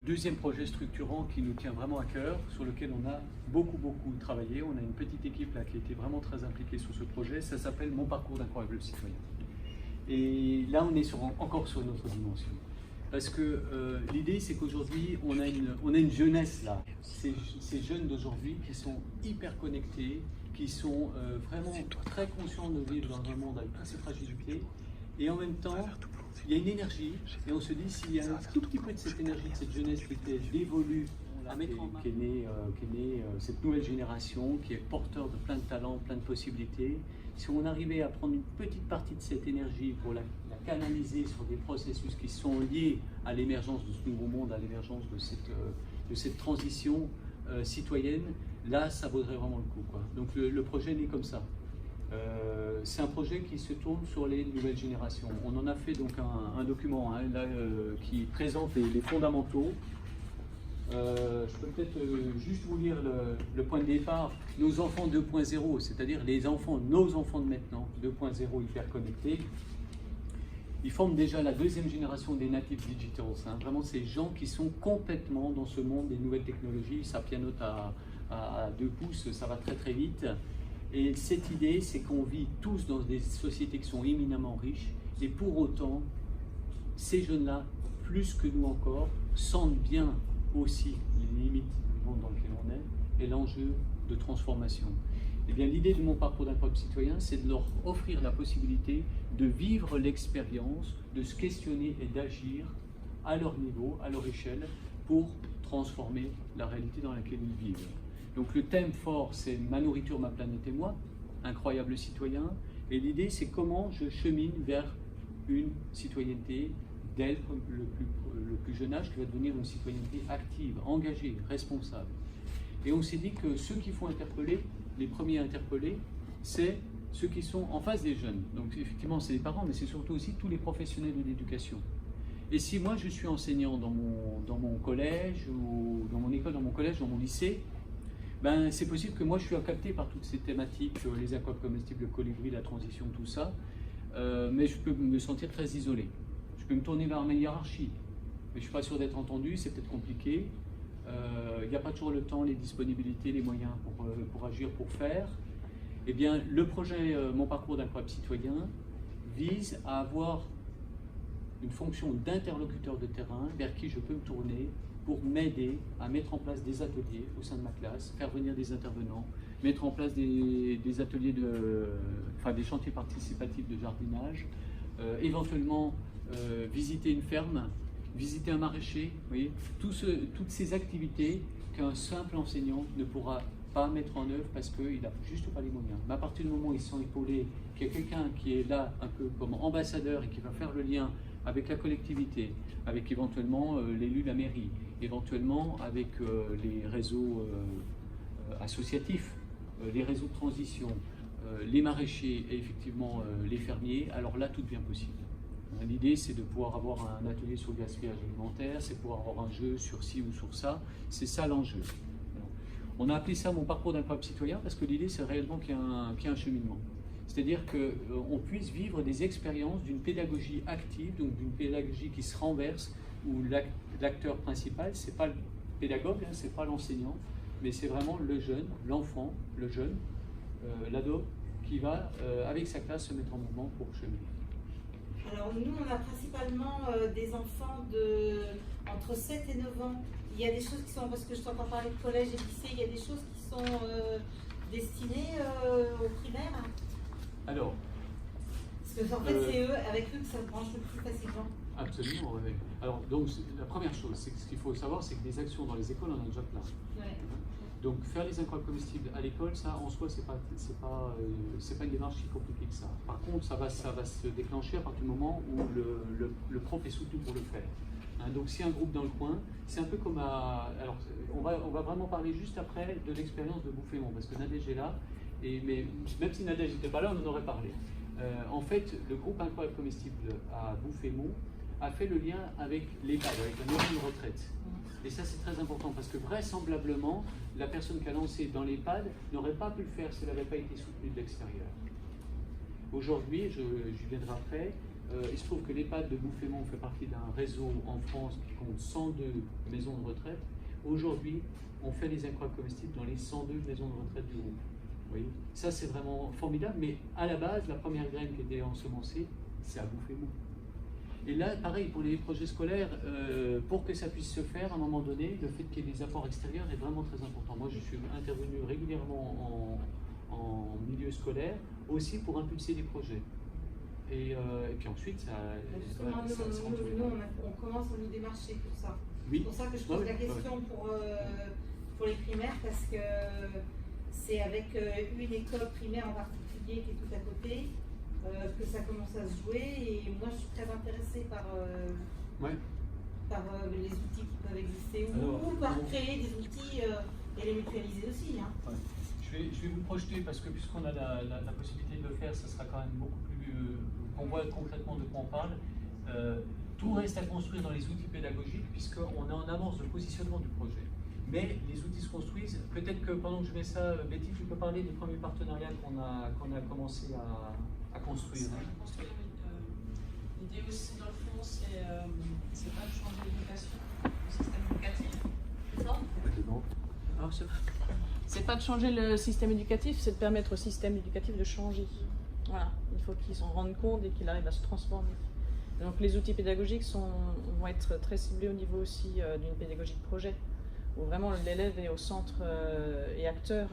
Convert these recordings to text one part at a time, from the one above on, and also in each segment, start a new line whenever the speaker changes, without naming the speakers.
Deuxième projet structurant qui nous tient vraiment à cœur, sur lequel on a beaucoup travaillé. On a une petite équipe là qui a été vraiment très impliquée sur ce projet. Ça s'appelle Mon parcours d'incroyable citoyen. Et là, on est encore sur une autre dimension. Parce que l'idée, c'est qu'aujourd'hui, on a une jeunesse là. Ces jeunes d'aujourd'hui qui sont hyper connectés, qui sont vraiment très conscients de vivre dans un monde avec toutes ses fragilités. Et en même temps, il y a une énergie, et on se dit s'il y a un tout petit peu de cette énergie, de cette jeunesse qui était dévolue, qui est née cette nouvelle génération, qui est porteur de plein de talents, plein de possibilités, si on arrivait à prendre une petite partie de cette énergie pour la canaliser sur des processus qui sont liés à l'émergence de ce nouveau monde, à l'émergence de cette transition citoyenne, là ça vaudrait vraiment le coup, quoi. Donc le projet naît comme ça. C'est un projet qui se tourne sur les nouvelles générations. On en a fait donc un document là, qui présente les fondamentaux. Je peux peut-être juste vous lire le point de départ. Nos enfants 2.0, c'est-à-dire nos enfants de maintenant, 2.0 hyper connectés. Ils forment déjà la deuxième génération des native digitals. Vraiment ces gens qui sont complètement dans ce monde des nouvelles technologies. Ça pianote à 2 pouces, ça va très vite. Et cette idée, c'est qu'on vit tous dans des sociétés qui sont éminemment riches, et pour autant, ces jeunes-là, plus que nous encore, sentent bien aussi les limites du monde dans lequel on est et l'enjeu de transformation. Et bien, l'idée de mon parcours d'incroyable citoyen, c'est de leur offrir la possibilité de vivre l'expérience, de se questionner et d'agir à leur niveau, à leur échelle, pour transformer la réalité dans laquelle ils vivent. Donc le thème fort, c'est ma nourriture, ma planète et moi, incroyable citoyen. Et l'idée, c'est comment je chemine vers une citoyenneté dès le plus jeune âge, qui va devenir une citoyenneté active, engagée, responsable. Et on s'est dit que ceux qu'il faut interpeller, les premiers interpellés, c'est ceux qui sont en face des jeunes. Donc effectivement, c'est les parents, mais c'est surtout aussi tous les professionnels de l'éducation. Et si moi, je suis enseignant dans mon collège, ou dans mon école, dans mon collège, dans mon lycée, ben, c'est possible que moi je suis capté par toutes ces thématiques, les aquas comestibles, le colibri, la transition, tout ça, mais je peux me sentir très isolé. Je peux me tourner vers ma hiérarchie, mais je ne suis pas sûr d'être entendu, c'est peut-être compliqué. Il n'y a pas toujours le temps, les disponibilités, les moyens pour agir, pour faire. Eh bien, le projet Mon parcours d'incroyable citoyen vise à avoir une fonction d'interlocuteur de terrain vers qui je peux me tourner pour m'aider à mettre en place des ateliers au sein de ma classe, faire venir des intervenants, mettre en place des ateliers des chantiers participatifs de jardinage, éventuellement visiter une ferme, visiter un maraîcher, vous voyez, toutes ces activités qu'un simple enseignant ne pourra pas mettre en œuvre parce qu'il n'a juste pas les moyens. Mais à partir du moment où ils sont épaulés, qu'il y a quelqu'un qui est là un peu comme ambassadeur et qui va faire le lien avec la collectivité, avec éventuellement l'élu de la mairie, éventuellement avec les réseaux associatifs, les réseaux de transition, les maraîchers et effectivement les fermiers, alors là tout devient possible. L'idée c'est de pouvoir avoir un atelier sur le gaspillage alimentaire, c'est pouvoir avoir un jeu sur ci ou sur ça, c'est ça l'enjeu. On a appelé ça mon parcours d'incroyable citoyen parce que l'idée c'est réellement qu'il y a un cheminement. C'est-à-dire qu'on puisse vivre des expériences d'une pédagogie active, donc d'une pédagogie qui se renverse, où l'acteur principal, ce n'est pas le pédagogue, ce n'est pas l'enseignant, mais c'est vraiment le jeune, l'enfant, le jeune, l'ado, qui va, avec sa classe, se mettre en mouvement pour cheminer.
Alors nous, on a principalement des enfants entre 7 et 9 ans. Il y a des choses qui sont, parce que je t'entends parler de collège et lycée, il y a des choses qui sont destinées aux primaires.
Alors,
parce que en fait, c'est avec eux que ça se branche le plus facilement.
Absolument, oui. Alors, donc, la première chose, c'est que ce qu'il faut savoir, c'est que des actions dans les écoles, on en a déjà plein.
Ouais.
Donc, faire les incroyables comestibles à l'école, ça, en soi, c'est pas une démarche si compliquée que ça. Par contre, ça va se déclencher à partir du moment où le prof est soutenu pour le faire. Donc, si un groupe dans le coin, c'est un peu comme alors, on va vraiment parler juste après de l'expérience de Bouffémont, parce que Nadège est là. Mais même si Nadège n'était pas là, on en aurait parlé. En fait, le groupe Incroyable Comestible à Bouffémont a fait le lien avec l'EHPAD, avec la maison de retraite. Et ça, c'est très important parce que vraisemblablement, la personne qui a lancé dans l'EHPAD n'aurait pas pu le faire si elle n'avait pas été soutenue de l'extérieur. Aujourd'hui, je viendrai après, il se trouve que l'EHPAD de Bouffémont fait partie d'un réseau en France qui compte 102 maisons de retraite. Aujourd'hui, on fait les incroyables comestibles dans les 102 maisons de retraite du groupe. Vous voyez, ça c'est vraiment formidable, mais à la base, la première graine qui était ensemencée, c'est à Bouffémont. Et là, pareil, pour les projets scolaires, pour que ça puisse se faire, à un moment donné, le fait qu'il y ait des apports extérieurs est vraiment très important. Moi, je suis intervenu régulièrement en milieu scolaire, aussi pour impulser des projets. Et puis ensuite, ça...
Justement, on commence à nous démarcher pour ça.
Oui.
C'est pour ça que je pose la question pour les primaires, parce que c'est avec une école primaire en particulier qui est tout à côté que ça commence à se jouer. Et moi, je suis très intéressée par les outils qui peuvent exister, ou par créer des outils et les mutualiser aussi. Hein.
Ouais. Je vais vous projeter, parce que puisqu'on a la possibilité de le faire, ça sera quand même beaucoup plus... qu'on voit concrètement de quoi on parle. Tout reste à construire dans les outils pédagogiques, puisqu'on est en avance de positionnement du projet. Mais les outils se construisent. Peut-être que pendant que je mets ça, Betty, tu peux parler du premier partenariat qu'on a commencé à construire.
L'idée aussi, dans le fond, c'est pas de changer l'éducation, le système éducatif.
Alors,
c'est pas de changer le système éducatif, c'est de permettre au système éducatif de changer. Voilà, il faut qu'ils s'en rendent compte et qu'il arrive à se transformer. Donc les outils pédagogiques vont être très ciblés au niveau aussi d'une pédagogie de projet, où vraiment l'élève est au centre et acteur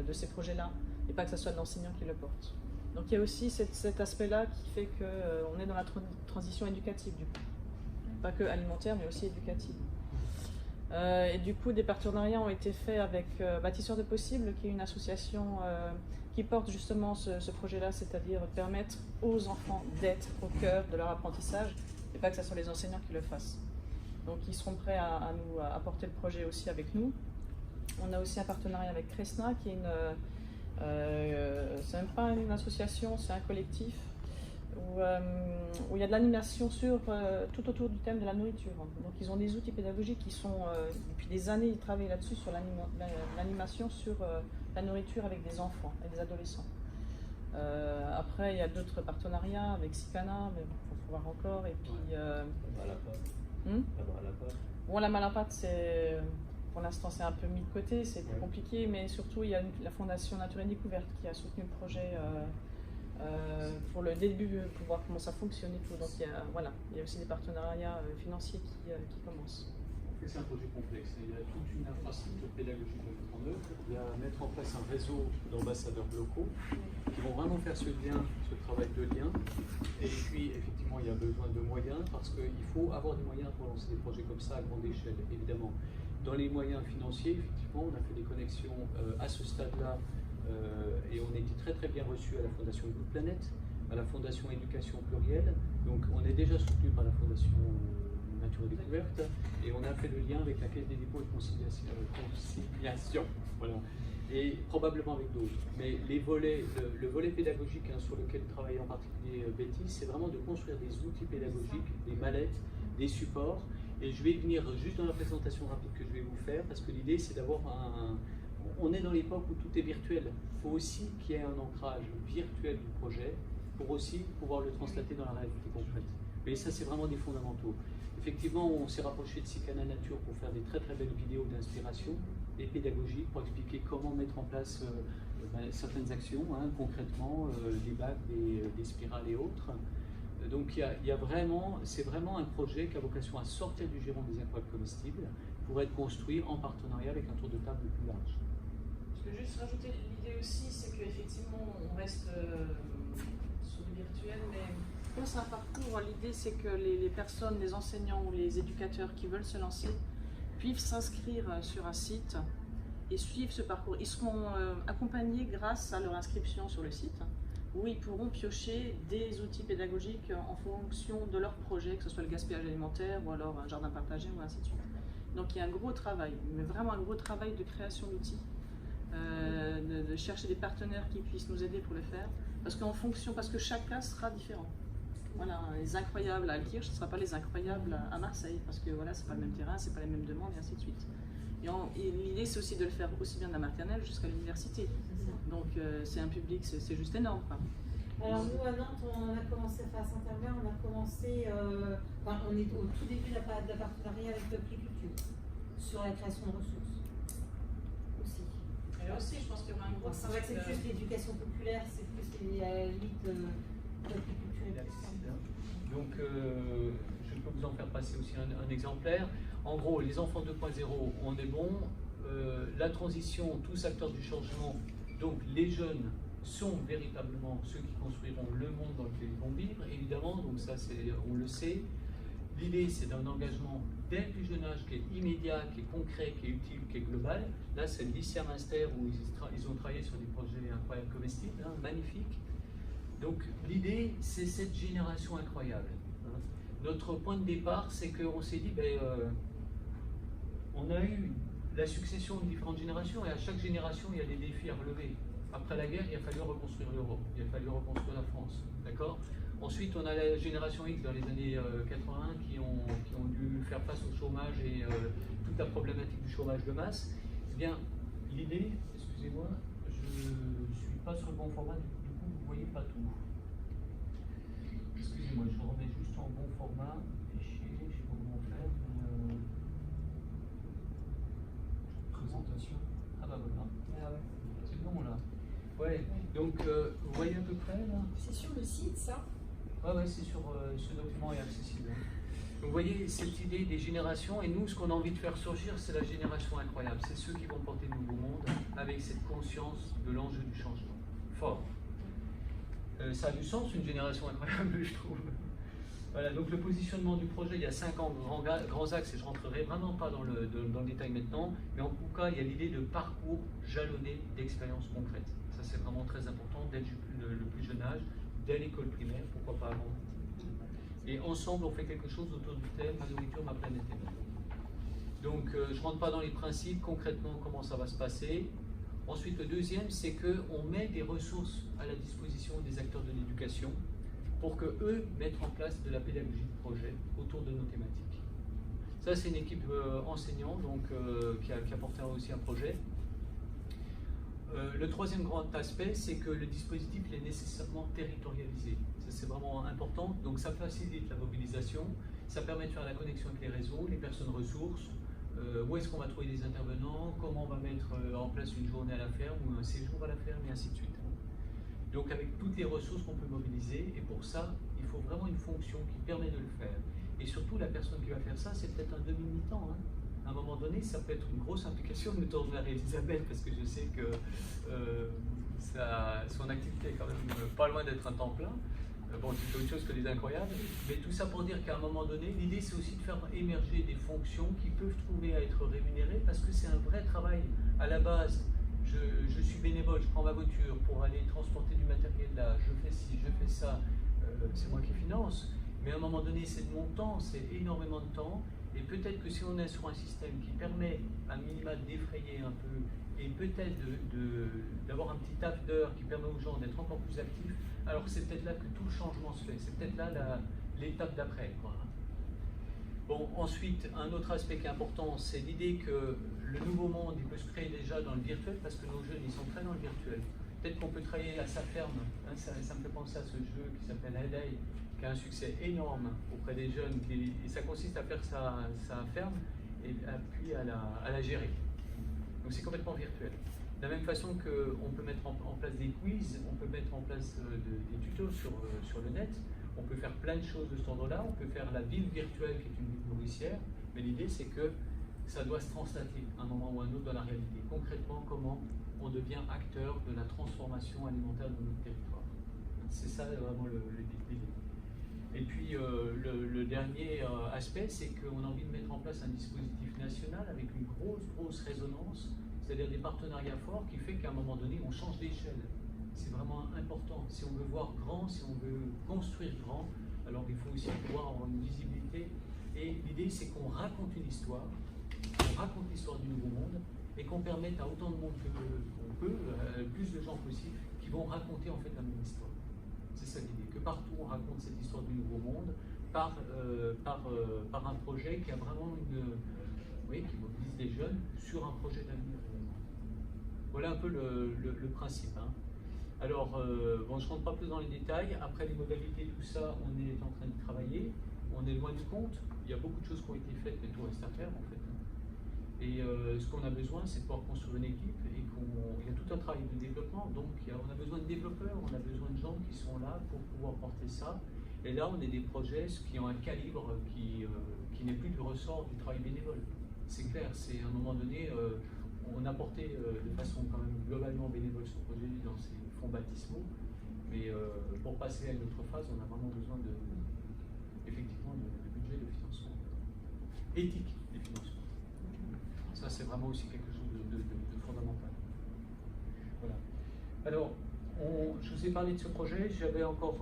de ces projets-là, et pas que ce soit l'enseignant qui le porte. Donc il y a aussi cet aspect-là qui fait qu'on est dans la transition éducative du coup. Pas que alimentaire, mais aussi éducative. Et du coup, des partenariats ont été faits avec Bâtisseurs de Possibles, qui est une association qui porte justement ce projet-là, c'est-à-dire permettre aux enfants d'être au cœur de leur apprentissage, et pas que ce soit les enseignants qui le fassent. Donc ils seront prêts à nous apporter le projet aussi avec nous. On a aussi un partenariat avec Cresna, qui est c'est même pas une association, c'est un collectif, où il y a de l'animation tout autour du thème de la nourriture. Donc ils ont des outils pédagogiques qui sont, depuis des années, ils travaillent là-dessus sur l'animation sur la nourriture avec des enfants et des adolescents. Après, il y a d'autres partenariats avec Sicana, mais il faut voir encore. Et puis, la Malaparte, pour l'instant, c'est un peu mis de côté, c'est plus compliqué, mais surtout, il y a la Fondation Nature et Découverte qui a soutenu le projet pour le début, pour voir comment ça fonctionne et tout. Donc, il y a aussi des partenariats financiers qui commencent.
C'est un projet complexe. Il y a toute une infrastructure pédagogique à mettre en œuvre. Il y a à mettre en place un réseau d'ambassadeurs locaux qui vont vraiment faire ce travail de lien. Et puis, effectivement, il y a besoin de moyens parce qu'il faut avoir des moyens pour lancer des projets comme ça à grande échelle, évidemment. Dans les moyens financiers, effectivement, on a fait des connexions à ce stade-là et on a été très très bien reçus à la Fondation Good Planet, à la Fondation Éducation Plurielle. Donc, on est déjà soutenu par la Fondation Nature et Découverte, et on a fait le lien avec la Caisse des dépôts et de conciliation, voilà, et probablement avec d'autres. Mais le volet pédagogique sur lequel travaille en particulier Betty, c'est vraiment de construire des outils pédagogiques, des mallettes, des supports, et je vais venir juste dans la présentation rapide que je vais vous faire, parce que l'idée c'est d'avoir on est dans l'époque où tout est virtuel, il faut aussi qu'il y ait un ancrage virtuel du projet, pour aussi pouvoir le translater dans la réalité concrète. Mais ça c'est vraiment des fondamentaux. Effectivement, on s'est rapproché de Sicana Nature pour faire des très très belles vidéos d'inspiration et pédagogiques pour expliquer comment mettre en place certaines actions, concrètement, des bacs, des spirales et autres. Donc c'est vraiment un projet qui a vocation à sortir du giron des incroyables comestibles pour être construit en partenariat avec un tour de table plus large.
Je veux juste rajouter l'idée aussi, c'est qu'effectivement on reste sur le virtuel, mais c'est un parcours. L'idée, c'est que les personnes, les enseignants ou les éducateurs qui veulent se lancer puissent s'inscrire sur un site et suivre ce parcours. Ils seront accompagnés grâce à leur inscription sur le site, où ils pourront piocher des outils pédagogiques en fonction de leur projet, que ce soit le gaspillage alimentaire ou alors un jardin partagé ou ainsi de suite. Donc il y a un gros travail, mais vraiment un gros travail de création d'outils, de chercher des partenaires qui puissent nous aider pour le faire, parce que chaque cas sera différent. Voilà, les incroyables à Alkirch, ce ne sera pas les incroyables à Marseille, parce que voilà, c'est pas le même terrain, c'est pas les mêmes demandes, et ainsi de suite. Et l'idée, c'est aussi de le faire aussi bien de la maternelle jusqu'à l'université. Donc c'est un public, c'est juste énorme, quoi.
Alors nous à Nantes, on a commencé, enfin à Saint-Herblain, on a commencé, on est au tout début de la partenariat avec l'agriculture sur la création de ressources aussi.
Et là aussi, je pense qu'il y aura un gros.
C'est vrai que c'est plus l'éducation populaire, c'est plus les limites d'agriculture et tout ça.
Donc je peux vous en faire passer aussi un exemplaire. En gros, les enfants 2.0, on est bon. La transition, tous acteurs du changement, donc les jeunes sont véritablement ceux qui construiront le monde dans lequel ils vont vivre, évidemment, donc ça on le sait. L'idée c'est d'un engagement dès le plus jeune âge qui est immédiat, qui est concret, qui est utile, qui est global. Là c'est le lycée à Münster où ils ont travaillé sur des projets incroyables comestibles, hein, magnifiques. Donc l'idée c'est cette génération incroyable. Hein. Notre point de départ c'est qu'on s'est dit, on a eu la succession de différentes générations et à chaque génération il y a des défis à relever. Après la guerre, il a fallu reconstruire l'Europe, il a fallu reconstruire la France, d'accord? Ensuite, on a la génération X dans les années 80 qui ont dû faire face au chômage et toute la problématique du chômage de masse. Eh bien, l'idée, excusez-moi, je ne suis pas sur le bon format, du coup, vous ne voyez pas tout. Excusez-moi, je remets juste en bon format, fichier, je ne sais pas comment faire. Présentation. Ah bah voilà.
Ah ouais.
C'est bon là. Ouais, donc vous voyez à peu près là?
C'est sur le site, ça?
Ouais, c'est sur ce document est accessible. Donc vous voyez cette idée des générations, et nous ce qu'on a envie de faire surgir, c'est la génération incroyable. C'est ceux qui vont porter le nouveau monde avec cette conscience de l'enjeu du changement. Fort. Ça a du sens, une génération incroyable, je trouve. Voilà, donc le positionnement du projet, il y a 5 grands axes, et je ne rentrerai vraiment pas dans le détail maintenant, mais en tout cas, il y a l'idée de parcours jalonné d'expériences concrètes. Ça, c'est vraiment très important, dès le plus jeune âge, dès l'école primaire, pourquoi pas avant. Et ensemble, on fait quelque chose autour du thème « Ma nourriture, ma planète est belle ». Donc, je ne rentre pas dans les principes, concrètement, comment ça va se passer. Ensuite, le deuxième, c'est qu'on met des ressources à la disposition des acteurs de l'éducation pour qu'eux mettent en place de la pédagogie de projet autour de nos thématiques. Ça, c'est une équipe enseignante donc, qui a porté aussi un projet. Le troisième grand aspect, c'est que le dispositif il est nécessairement territorialisé. Ça, c'est vraiment important. Donc, ça facilite la mobilisation, ça permet de faire la connexion avec les réseaux, les personnes ressources, où est-ce qu'on va trouver des intervenants, comment on va mettre en place une journée à la ferme ou un séjour à la ferme, et ainsi de suite. Donc avec toutes les ressources qu'on peut mobiliser, et pour ça, il faut vraiment une fonction qui permet de le faire. Et surtout, la personne qui va faire ça, c'est peut-être un demi-mi-temps. Hein. À un moment donné, ça peut être une grosse implication. Je me tourne vers Elisabeth parce que je sais que son activité est quand même pas loin d'être un temps plein. Bon, c'est autre chose que les incroyables. Mais tout ça pour dire qu'à un moment donné, l'idée c'est aussi de faire émerger des fonctions qui peuvent trouver à être rémunérées parce que c'est un vrai travail. À la base, je suis bénévole, je prends ma voiture pour aller transporter du matériel là, je fais ci, je fais ça, c'est moi qui finance. Mais à un moment donné, c'est de mon temps, c'est énormément de temps. Et peut-être que si on est sur un système qui permet à minima défrayer un peu et peut-être d'avoir un petit taf d'heures qui permet aux gens d'être encore plus actifs, alors c'est peut-être là que tout le changement se fait. C'est peut-être là l'étape d'après. Bon, ensuite, un autre aspect qui est important, c'est l'idée que le nouveau monde, il peut se créer déjà dans le virtuel parce que nos jeunes, ils sont très dans le virtuel. Peut-être qu'on peut travailler à sa ferme. Hein, ça me fait penser à ce jeu qui s'appelle Heday, qui a un succès énorme auprès des jeunes. Et ça consiste à faire sa ferme et puis à la gérer. Donc c'est complètement virtuel. De la même façon qu'on peut mettre en place des quiz, on peut mettre en place des tutos sur le net, on peut faire plein de choses de cet ordre-là, on peut faire la ville virtuelle qui est une ville nourricière, mais l'idée c'est que ça doit se translater à un moment ou à un autre dans la réalité. Concrètement, comment on devient acteur de la transformation alimentaire de notre territoire. C'est ça vraiment l'idée. Et puis le dernier aspect, c'est qu'on a envie de mettre en place un dispositif national avec une grosse résonance, c'est-à-dire des partenariats forts qui fait qu'à un moment donné, on change d'échelle. C'est vraiment important. Si on veut voir grand, si on veut construire grand, alors il faut aussi pouvoir avoir une visibilité. Et l'idée, c'est qu'on raconte une histoire, on raconte l'histoire du nouveau monde, et qu'on permette à autant de monde qu'on peut, plus de gens possible, qui vont raconter en fait la même histoire. C'est ça l'idée, que partout on raconte cette histoire du nouveau monde par un projet qui a vraiment qui mobilise les jeunes sur un projet d'avenir. Voilà un peu le principe. Hein. Alors, bon, je ne rentre pas plus dans les détails. Après les modalités, tout ça, on est en train de travailler. On est loin du compte. Il y a beaucoup de choses qui ont été faites, mais tout reste à faire en fait. Et ce qu'on a besoin, c'est de pouvoir construire une équipe et il y a tout un travail de développement. Donc, on a besoin de développeurs, on a besoin de gens qui sont là pour pouvoir porter ça. Et là, on est des projets qui ont un calibre qui n'est plus du ressort du travail bénévole. C'est clair, c'est à un moment donné, on a porté de façon quand même globalement bénévole ce projet dans ces fonds baptismaux. Mais pour passer à une autre phase, on a vraiment besoin effectivement de budget, de financement. Éthique des financements. Ça, c'est vraiment aussi quelque chose de fondamental. Voilà. Alors, je vous ai parlé de ce projet, j'avais encore...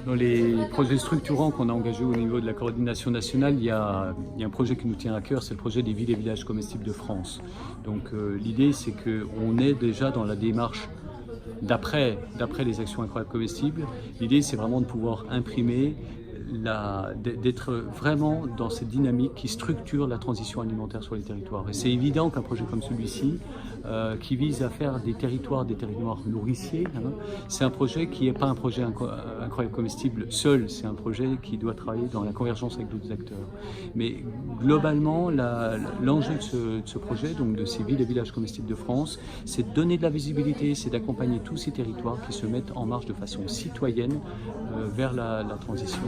Dans les projets structurants qu'on a engagés au niveau de la coordination nationale, il y a un projet qui nous tient à cœur, c'est le projet des villes et villages comestibles de France. Donc l'idée, c'est qu'on est déjà dans la démarche d'après les actions incroyables comestibles. L'idée, c'est vraiment de pouvoir imprimer, d'être vraiment dans cette dynamique qui structure la transition alimentaire sur les territoires. Et c'est évident qu'un projet comme celui-ci, qui vise à faire des territoires nourriciers, hein, c'est un projet qui n'est pas un projet incroyable comestible seul, c'est un projet qui doit travailler dans la convergence avec d'autres acteurs. Mais globalement, l'enjeu de ce projet, donc de ces villes et villages comestibles de France, c'est de donner de la visibilité, c'est d'accompagner tous ces territoires qui se mettent en marche de façon citoyenne vers la transition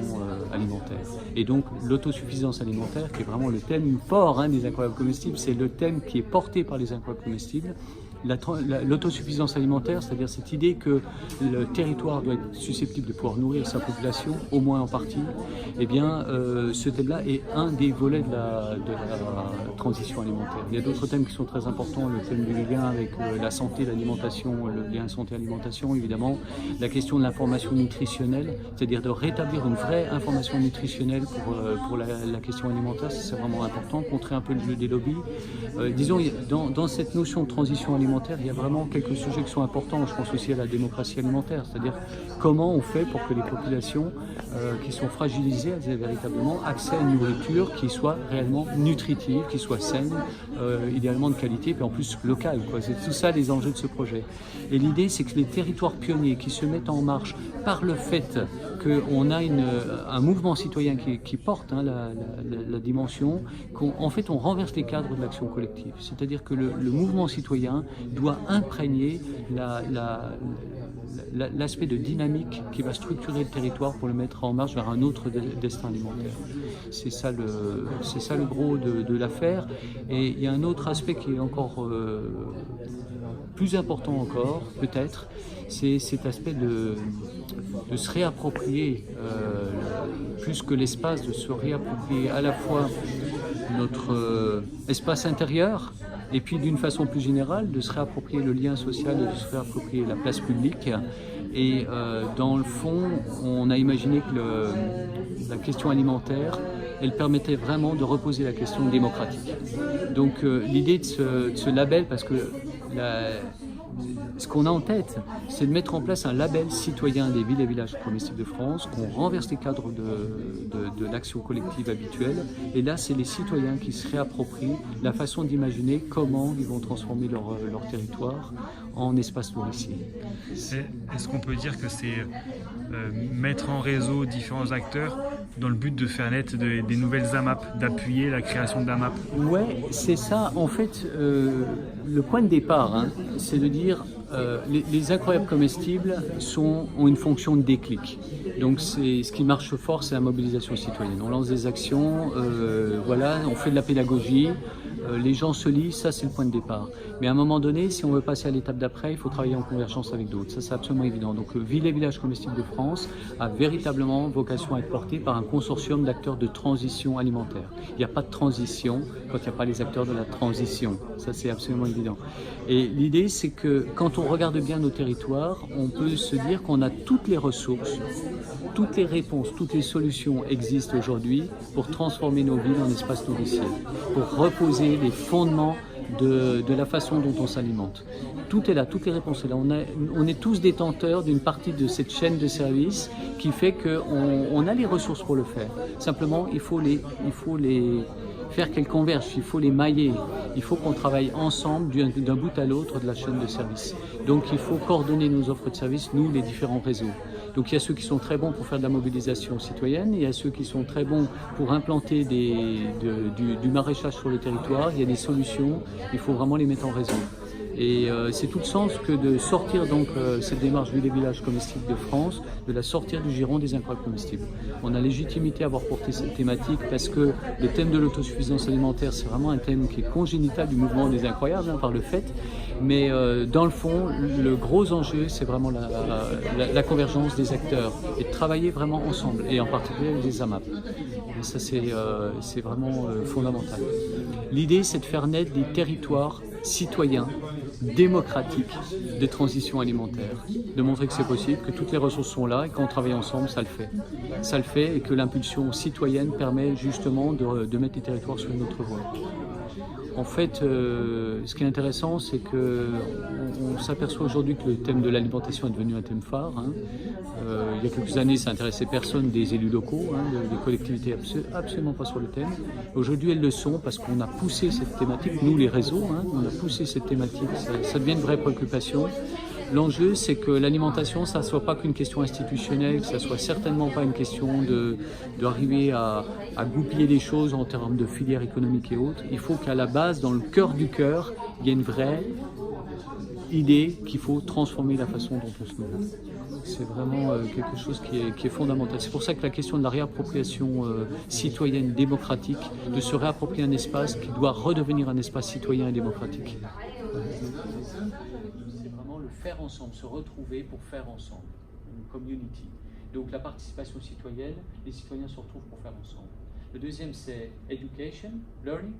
alimentaire. Et donc l'autosuffisance alimentaire, qui est vraiment le thème fort des incroyables comestibles, c'est le thème qui est porté par les incroyables comestibles. L'autosuffisance alimentaire, c'est-à-dire cette idée que le territoire doit être susceptible de pouvoir nourrir sa population, au moins en partie, eh bien, ce thème-là est un des volets de la transition alimentaire. Il y a d'autres thèmes qui sont très importants, le thème du lien avec la santé, l'alimentation, le lien santé-alimentation, évidemment, la question de l'information nutritionnelle, c'est-à-dire de rétablir une vraie information nutritionnelle pour la question alimentaire, c'est vraiment important, contrer un peu le jeu des lobbies. Disons, dans cette notion de transition alimentaire, il y a vraiment quelques sujets qui sont importants. Je pense aussi à la démocratie alimentaire, c'est-à-dire comment on fait pour que les populations qui sont fragilisées aient véritablement accès à une nourriture qui soit réellement nutritive, qui soit saine, idéalement de qualité, puis en plus locale. C'est tout ça les enjeux de ce projet. Et l'idée, c'est que les territoires pionniers qui se mettent en marche par le fait qu'on a un mouvement citoyen qui porte la dimension, qu'en fait on renverse les cadres de l'action collective. C'est-à-dire que le mouvement citoyen doit imprégner l'aspect de dynamique qui va structurer le territoire pour le mettre en marche vers un autre destin alimentaire. C'est ça le gros de l'affaire. Et il y a un autre aspect qui est encore plus important encore, peut-être, c'est cet aspect de se réapproprier, plus que l'espace, de se réapproprier à la fois notre espace intérieur, et puis d'une façon plus générale, de se réapproprier le lien social, de se réapproprier la place publique. Et dans le fond, on a imaginé que la question alimentaire, elle permettait vraiment de reposer la question démocratique. Donc l'idée de ce label, parce que ce qu'on a en tête, c'est de mettre en place un label citoyen des villes et villages comestibles de France, qu'on renverse les cadres de l'action collective habituelle. Et là, c'est les citoyens qui se réapproprient la façon d'imaginer comment ils vont transformer leur territoire en espace nourricier.
Est-ce qu'on peut dire que c'est mettre en réseau différents acteurs dans le but de faire naître des nouvelles AMAP, d'appuyer la création d'AMAP? Ouais,
c'est ça. En fait, le point de départ, c'est de dire les incroyables comestibles ont une fonction de déclic. Donc ce qui marche fort, c'est la mobilisation citoyenne. On lance des actions, on fait de la pédagogie, les gens se lisent, ça c'est le point de départ. Mais à un moment donné, si on veut passer à l'étape d'après, il faut travailler en convergence avec d'autres. Ça c'est absolument évident. Donc Villes et Villages Comestibles de France a véritablement vocation à être porté par un consortium d'acteurs de transition alimentaire. Il n'y a pas de transition quand il n'y a pas les acteurs de la transition. Ça c'est absolument évident. Et l'idée c'est que quand on regarde bien nos territoires, on peut se dire qu'on a toutes les ressources, toutes les réponses, toutes les solutions existent aujourd'hui pour transformer nos villes en espaces nourriciers, pour reposer les fondements de la façon dont on s'alimente. Tout est là, toutes les réponses sont là. On est tous détenteurs d'une partie de cette chaîne de services qui fait qu'on a les ressources pour le faire. Simplement, il faut faire qu'elles convergent, il faut les mailler. Il faut qu'on travaille ensemble d'un bout à l'autre de la chaîne de service. Donc il faut coordonner nos offres de services, nous, les différents réseaux. Donc il y a ceux qui sont très bons pour faire de la mobilisation citoyenne, il y a ceux qui sont très bons pour implanter du maraîchage sur le territoire, il y a des solutions, il faut vraiment les mettre en réseau. Et c'est tout le sens que de sortir donc cette démarche du village comestible de France, de la sortir du giron des incroyables comestibles. On a légitimité à avoir porté cette thématique parce que le thème de l'autosuffisance alimentaire, c'est vraiment un thème qui est congénital du mouvement des incroyables, par le fait. Mais dans le fond, le gros enjeu, c'est vraiment la convergence des acteurs et de travailler vraiment ensemble, et en particulier avec les AMAP. Et ça, c'est vraiment fondamental. L'idée, c'est de faire naître des territoires citoyens, démocratiques de transition alimentaire, de montrer que c'est possible, que toutes les ressources sont là et quand on travaille ensemble, ça le fait. Ça le fait et que l'impulsion citoyenne permet justement de mettre les territoires sur une autre voie. En fait, ce qui est intéressant, c'est qu'on s'aperçoit aujourd'hui que le thème de l'alimentation est devenu un thème phare. Il y a quelques années, ça n'intéressait personne des élus locaux, des collectivités absolument pas sur le thème. Aujourd'hui, elles le sont parce qu'on a poussé cette thématique, nous les réseaux, on a poussé cette thématique, ça devient une vraie préoccupation. L'enjeu, c'est que l'alimentation, ça ne soit pas qu'une question institutionnelle, que ça ne soit certainement pas une question d'arriver à goupiller les choses en termes de filières économiques et autres. Il faut qu'à la base, dans le cœur du cœur, il y ait une vraie idée qu'il faut transformer la façon dont on se nourrit. C'est vraiment quelque chose qui est fondamental. C'est pour ça que la question de la réappropriation citoyenne démocratique, de se réapproprier un espace qui doit redevenir un espace citoyen et démocratique. Faire ensemble, se retrouver pour faire ensemble, une community. Donc la participation citoyenne, les citoyens se retrouvent pour faire ensemble. Le deuxième, c'est education, learning,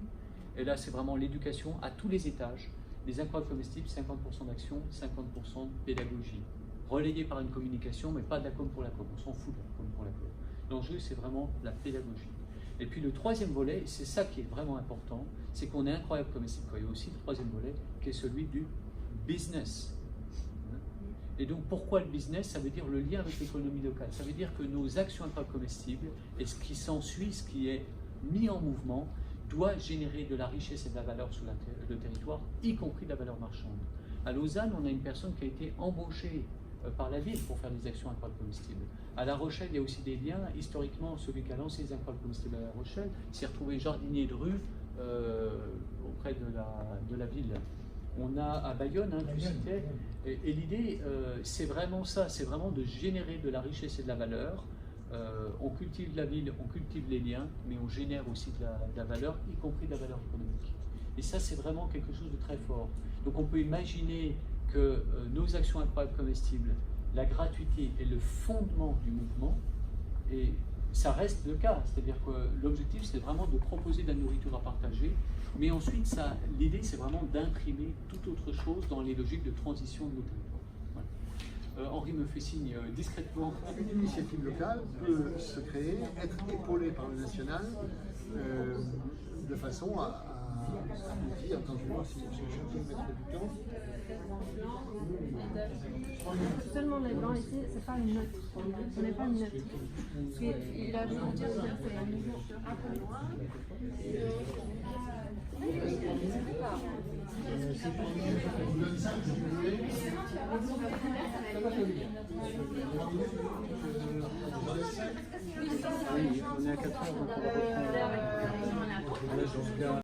et là c'est vraiment l'éducation à tous les étages. Les incroyables comestibles, 50% d'action, 50% de pédagogie. Relayé par une communication, mais pas de la com pour la com, on s'en fout de la com pour la com. L'enjeu, c'est vraiment la pédagogie. Et puis le troisième volet, c'est ça qui est vraiment important, c'est qu'on est incroyable comestible. Il y a aussi le troisième volet, qui est celui du business. Et donc pourquoi le business? Ça veut dire le lien avec l'économie locale. Ça veut dire que nos actions incroyables comestibles et ce qui s'ensuit, ce qui est mis en mouvement, doit générer de la richesse et de la valeur sur le territoire, y compris de la valeur marchande. À Lausanne, on a une personne qui a été embauchée par la ville pour faire des actions incroyables comestibles. À La Rochelle, il y a aussi des liens. Historiquement, celui qui a lancé les incroyables comestibles à La Rochelle s'est retrouvé jardinier de rue auprès de la ville. On a à Bayonne, tu citais, et l'idée, c'est vraiment ça, c'est vraiment de générer de la richesse et de la valeur. On cultive la ville, on cultive les liens, mais on génère aussi de la valeur, y compris de la valeur économique. Et ça, c'est vraiment quelque chose de très fort. Donc on peut imaginer que nos actions incroyables comestibles, la gratuité est le fondement du mouvement, et ça reste le cas. C'est-à-dire que l'objectif, c'est vraiment de proposer de la nourriture à partager, mais ensuite, l'idée, c'est vraiment d'imprimer toute autre chose dans les logiques de transition de nos territoires. Voilà. Henri me fait signe discrètement.
Une initiative locale peut se créer, être épaulée par le national, de façon à dire, attends, je vais voir si je peux mettre du temps.
Seulement les blancs ici, c'est pas une neutre. Ce n'est pas une neutre. Il a voulu dire que c'est un mouvement un peu noir.
Oui, on est à 4 heures, donc on va reprendre.